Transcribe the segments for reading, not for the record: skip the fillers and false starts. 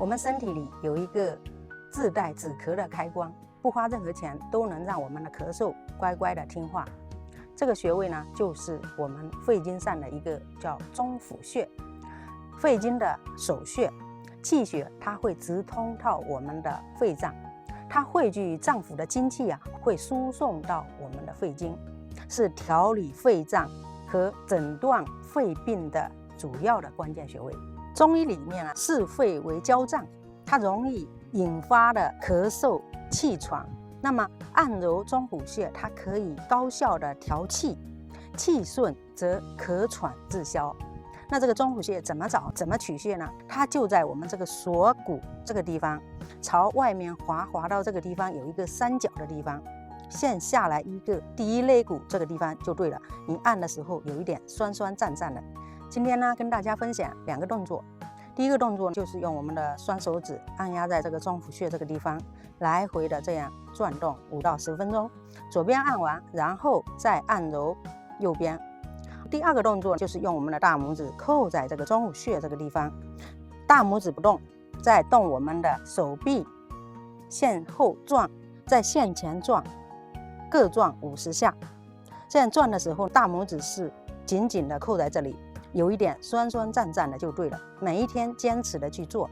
我们身体里有一个自带止咳的开关，不花任何钱都能让我们的咳嗽乖乖的听话。这个穴位呢，就是我们肺经上的一个叫中府穴。肺经的首穴，气血它会直通到我们的肺脏，它汇聚脏腑的精气会输送到我们的肺经，是调理肺脏和诊断肺病的主要的关键穴位。中医里面视肺为焦脏，它容易引发的咳嗽、气喘。那么按揉中府穴，它可以高效的调气，气顺则咳喘自消。那这个中府穴怎么找、怎么取穴呢？它就在我们这个锁骨这个地方，朝外面滑到这个地方有一个三角的地方，线下来一个第一肋骨这个地方就对了。你按的时候有一点酸酸胀胀的。今天呢，跟大家分享2个动作。第一个动作就是用我们的双手指按压在这个中府穴这个地方，来回的这样转动5到10分钟，左边按完，然后再按揉右边。第2个动作就是用我们的大拇指扣在这个中府穴这个地方，大拇指不动，再动我们的手臂，向后转，再向前转，各转50下。这样转的时候，大拇指是紧紧的扣在这里，有一点酸酸胀胀的就对了。每一天坚持的去做，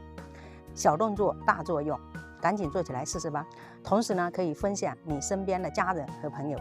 小动作大作用，赶紧做起来试试吧。同时呢，可以分享你身边的家人和朋友。